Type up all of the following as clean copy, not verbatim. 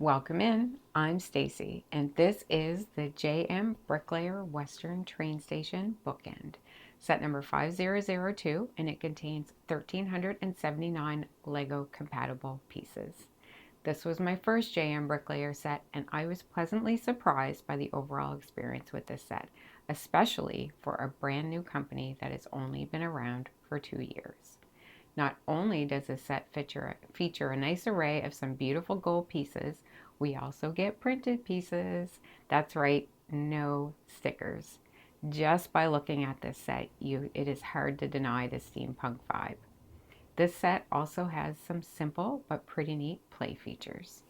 Welcome in, I'm Stacy, and this is the JMBricklayer Western Train Station Bookend, set number 5002, and it contains 1,379 Lego compatible pieces. This was my first JMBricklayer set, and I was pleasantly surprised by the overall experience with this set, especially for a brand new company that has only been around for 2 years. Not only does this set feature a nice array of some beautiful gold pieces, we also get printed pieces. That's right, no stickers. Just by looking at this set, it is hard to deny the steampunk vibe. This set also has some simple but pretty neat play features.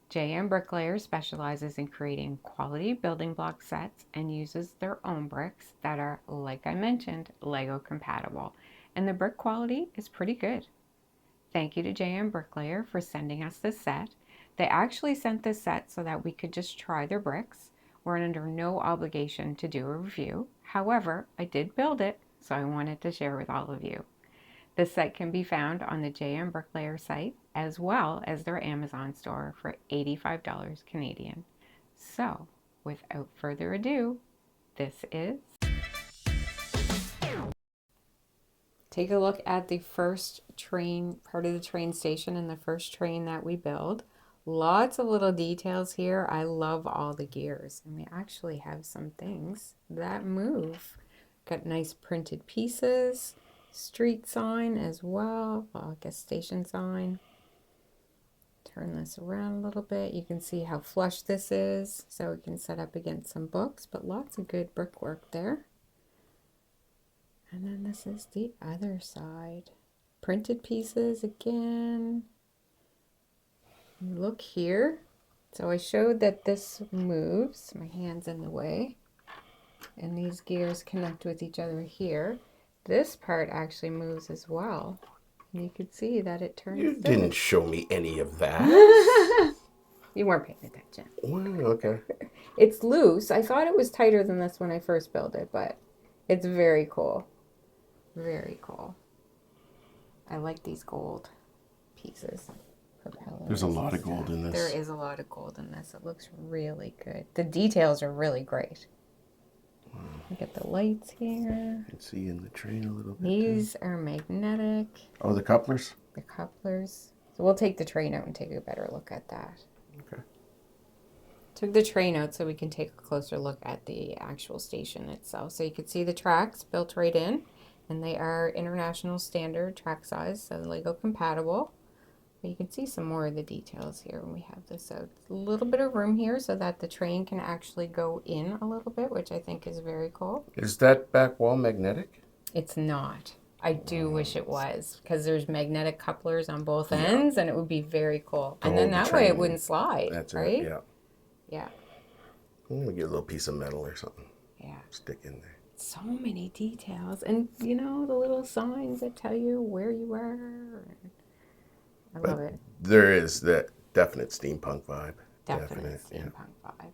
JMBricklayer specializes in creating quality building block sets and uses their own bricks that are, like I mentioned, Lego compatible, and the brick quality is pretty good. Thank you to JMBricklayer for sending us this set. They actually sent this set so that we could just try their bricks. We're under no obligation to do a review. However, I did build it, so I wanted to share with all of you. This set can be found on the JMBricklayer site as well as their Amazon store for $85 Canadian. So, without further ado, this is... Take a look at the first train, part of the train station, and the first train that we build. Lots of little details here. I love all the gears, and we actually have some things that move. Got nice printed pieces, street sign as well, I guess station sign. Turn this around a little bit. You can see how flush this is, so we can set up against some books, but lots of good brickwork there. And then this is the other side. Printed pieces again. Look here. So I showed that this moves. My hand's in the way. And these gears connect with each other here. This part actually moves as well. And you can see that it turns. You didn't show me any of that. You weren't paying attention. Well, okay. It's loose. I thought it was tighter than this when I first built it, but it's very cool. Very cool. I like these gold pieces. There's a lot of gold in this. There is a lot of gold in this. It looks really good. The details are really great. Wow. Look at the lights here. You can see in the train a little bit. These are magnetic. Oh, the couplers? The couplers. So we'll take the train out and take a better look at that. Okay. Took the train out so we can take a closer look at the actual station itself. So you can see the tracks built right in. And they are international standard track size, so Lego compatible. But you can see some more of the details here when we have this out. A little bit of room here so that the train can actually go in a little bit, which I think is very cool. Is that back wall magnetic? It's not. I do wish it was, because there's magnetic couplers on both ends, and it would be very cool. And then that way it wouldn't slide. That's right? It, yeah. Yeah. I'm going to get a little piece of metal or something. Yeah. Stick in there. So many details, and you know, the little signs that tell you where you are. I love it. There is that definite steampunk vibe. Definite steampunk vibe.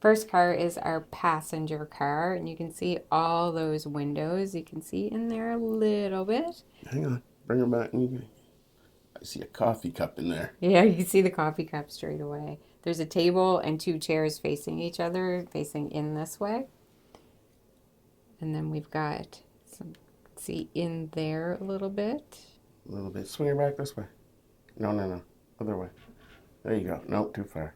First car is our passenger car, and you can see all those windows. You can see in there a little bit. Hang on, bring her back. I see a coffee cup in there. Yeah, you can see the coffee cup straight away. There's a table and 2 chairs facing each other, facing in this way. And then we've got some, see in there a little bit. A little bit. Swing her back this way. No. Other way. There you go. Nope, too far.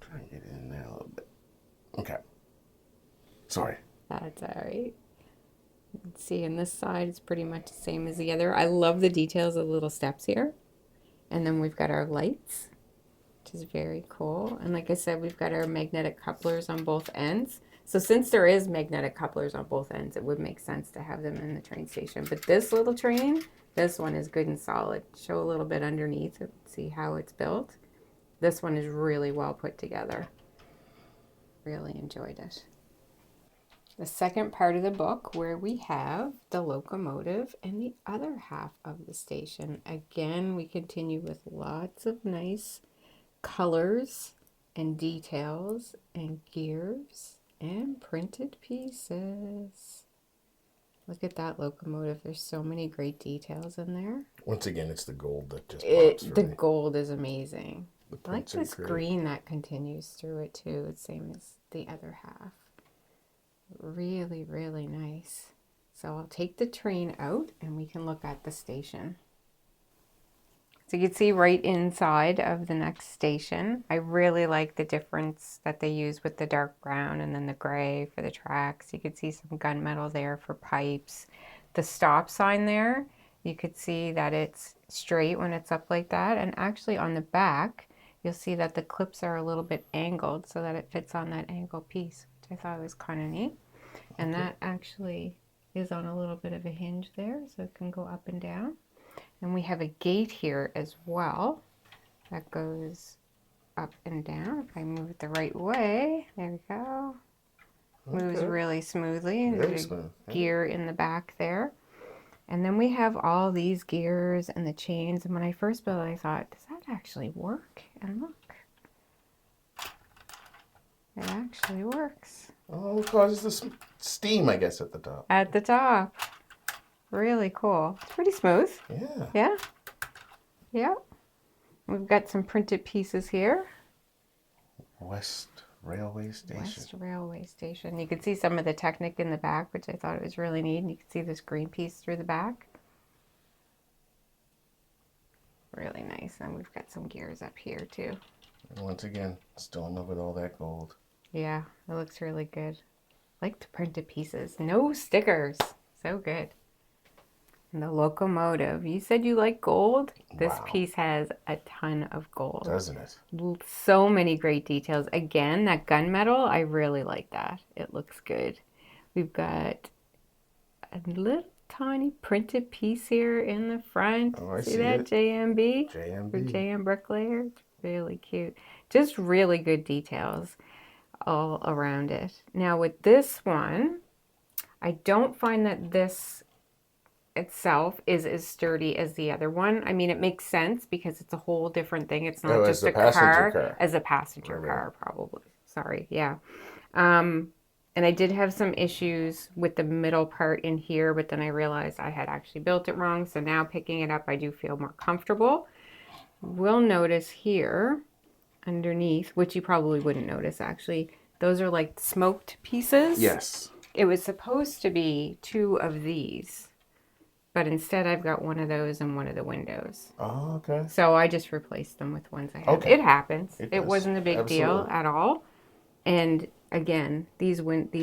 Try and get it in there a little bit. Okay. Sorry. That's all right. See, on this side, it's pretty much the same as the other. I love the details of the little steps here. And then we've got our lights, which is very cool. And like I said, we've got our magnetic couplers on both ends. So since there is magnetic couplers on both ends, it would make sense to have them in the train station. But this little train, this one is good and solid. Show a little bit underneath, see how it's built. This one is really well put together. Really enjoyed it. The second part of the book where we have the locomotive and the other half of the station. Again, we continue with lots of nice colors and details and gears and printed pieces. Look at that locomotive. There's so many great details in there. Once again, it's the gold that just pops for The me. gold is amazing. I like prints are this great. green that continues through it too. It's same as the other half. Really, really nice. So I'll take the train out and we can look at the station. So you can see right inside of the next station. I really like the difference that they use with the dark brown and then the gray for the tracks. You could see some gunmetal there for pipes. The stop sign there, you could see that it's straight when it's up like that. And actually on the back, you'll see that the clips are a little bit angled so that it fits on that angle piece, which I thought was kind of neat. And that actually is on a little bit of a hinge there, so it can go up and down. And we have a gate here as well that goes up and down. If I move it the right way, there we go. Moves really smoothly. Very There's smooth. a gear in the back there. And then we have all these gears and the chains. And when I first built it, I thought, does that actually work? And look, it actually works. Oh, it causes the steam, I guess, at the top. At the top. Really cool. It's pretty smooth. Yeah. Yeah. Yep. We've got some printed pieces here. West Railway Station. West Railway Station. You can see some of the Technic in the back, which I thought was really neat. And you can see this green piece through the back. Really nice. And we've got some gears up here too. And once again, still in love with all that gold. Yeah, it looks really good. Like the printed pieces. No stickers. So good. And the locomotive. You said you like gold? This piece has a ton of gold. Doesn't it? So many great details. Again, that gunmetal, I really like that. It looks good. We've got a little tiny printed piece here in the front. Oh, I see that? it. JMB? JMB. For JMBricklayer. It's really cute. Just really good details all around it. Now with this one, I don't find that this itself is as sturdy as the other one. I mean, it makes sense because it's a whole different thing. It's not just a car, as a passenger car, probably. Sorry, yeah. And I did have some issues with the middle part in here, but then I realized I had actually built it wrong. So now picking it up, I do feel more comfortable. We'll notice here underneath, which you probably wouldn't notice actually, those are like smoked pieces. Yes. It was supposed to be 2 of these. But instead, I've got one of those in one of the windows. Oh, okay. So I just replaced them with ones I have. Okay. It happens. It wasn't a big deal Absolutely. at all. And again, these lights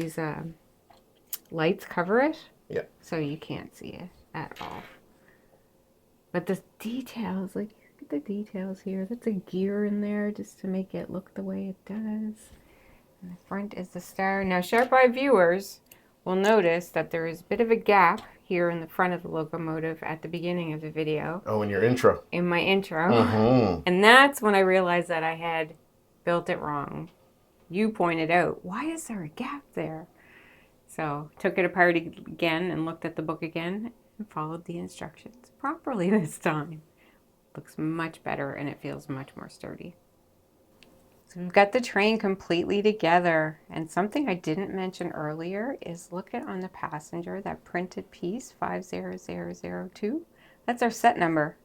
cover it. Yeah. So you can't see it at all. But the details, like, look at the details here. That's a gear in there just to make it look the way it does. And the front is the star. Now, sharp-eyed viewers will notice that there is a bit of a gap here in the front of the locomotive at the beginning of the video. Oh, in your intro. In my intro. And that's when I realized that I had built it wrong. You pointed out, why is there a gap there? So took it apart again and looked at the book again and followed the instructions properly this time. Looks much better and it feels much more sturdy. So we've got the train completely together, and something I didn't mention earlier is look at on the passenger, that printed piece 50002. That's our set number.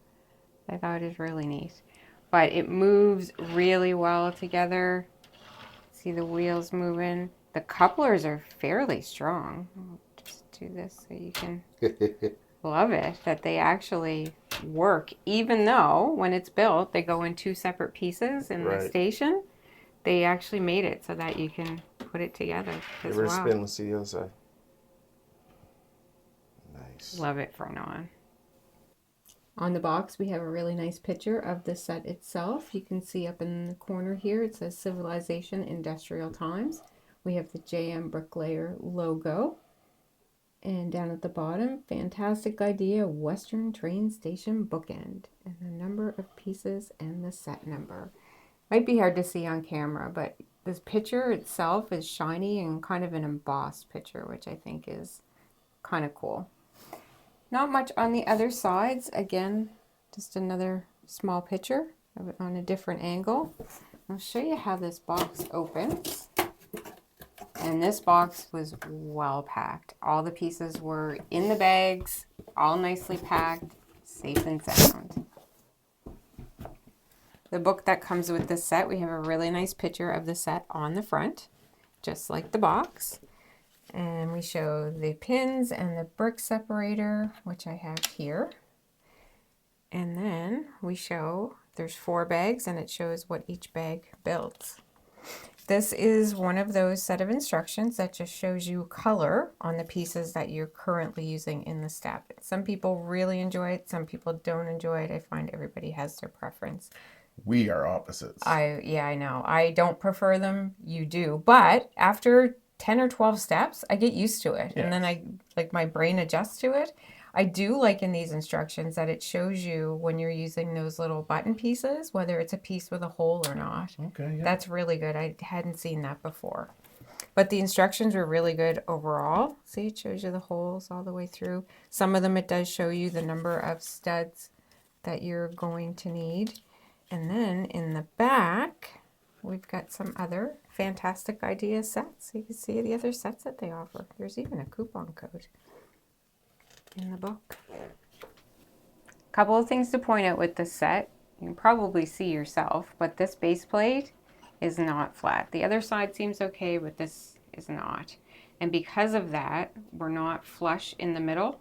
I thought it was really neat, but it moves really well together. See the wheels moving. The couplers are fairly strong. I'll just do this so you can love it that they actually work, even though when it's built they go in 2 separate pieces in the station. They actually made it so that you can put it together as well. Spin, let's see the other side. Nice. Love it from now on. On the box we have a really nice picture of the set itself. You can see up in the corner here it says Civilization Industrial Times. We have the JMBricklayer logo. And down at the bottom, fantastic idea, Western Train Station Bookend. And the number of pieces and the set number. Might be hard to see on camera, but this picture itself is shiny and kind of an embossed picture, which I think is kind of cool. Not much on the other sides. Again, just another small picture of it on a different angle. I'll show you how this box opens. And this box was well packed. All the pieces were in the bags, all nicely packed, safe and sound. The book that comes with this set, we have a really nice picture of the set on the front, just like the box. And we show the pins and the brick separator, which I have here. And then we show there's 4 bags and it shows what each bag builds. This is one of those set of instructions that just shows you color on the pieces that you're currently using in the step. Some people really enjoy it, some people don't enjoy it. I find everybody has their preference. We are opposites. Yeah, I know. I don't prefer them. You do. But after 10 or 12 steps, I get used to it. Yes. And then my brain adjusts to it. I do like in these instructions that it shows you when you're using those little button pieces, whether it's a piece with a hole or not. Okay, yeah. That's really good. I hadn't seen that before. But the instructions were really good overall. See, it shows you the holes all the way through. Some of them it does show you the number of studs that you're going to need. And then in the back, we've got some other fantastic idea sets. You can see the other sets that they offer. There's even a coupon code in the book. A couple of things to point out with this set. You can probably see yourself, but this base plate is not flat. The other side seems okay, but this is not. And because of that, we're not flush in the middle.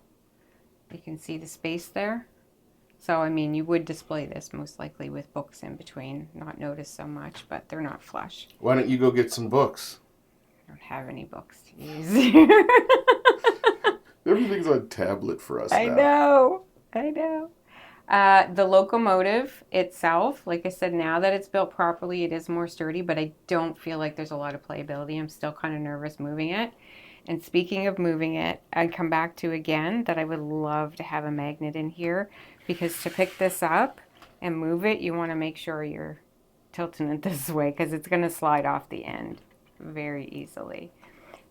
You can see the space there. So, I mean, you would display this most likely with books in between. Not notice so much, but they're not flush. Why don't you go get some books? I don't have any books to use. Everything's on tablet for us now. I know. The locomotive itself, like I said, now that it's built properly, it is more sturdy, but I don't feel like there's a lot of playability. I'm still kind of nervous moving it. And speaking of moving it, I'd come back to again that I would love to have a magnet in here, because to pick this up and move it, you want to make sure you're tilting it this way, because it's going to slide off the end very easily.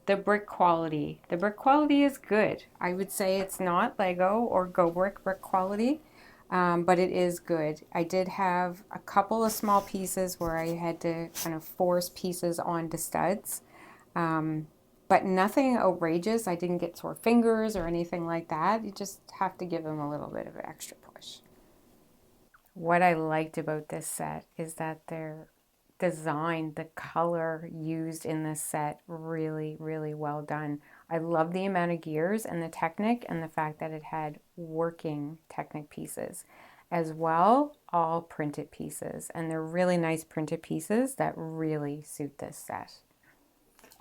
The brick quality is good. I would say it's not Lego or brick quality, but it is good. I did have a couple of small pieces where I had to kind of force pieces onto studs. But nothing outrageous. I didn't get sore fingers or anything like that. You just have to give them a little bit of an extra push. What I liked about this set is that their design, the color used in this set, really, really well done. I love the amount of gears and the Technic, and the fact that it had working Technic pieces as well, all printed pieces. And they're really nice printed pieces that really suit this set.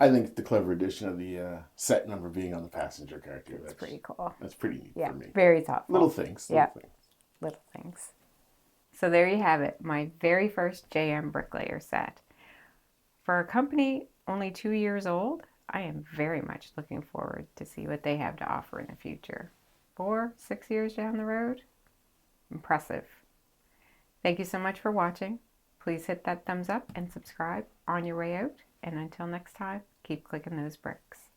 I think the clever addition of the set number being on the passenger car too. That's pretty cool. That's pretty neat for me. Very thoughtful. Little things. Little things. So there you have it, my very first JMBricklayer set. For a company only 2 years old, I am very much looking forward to see what they have to offer in the future. 4, 6 years down the road, impressive. Thank you so much for watching. Please hit that thumbs up and subscribe on your way out. And until next time, keep clicking those bricks.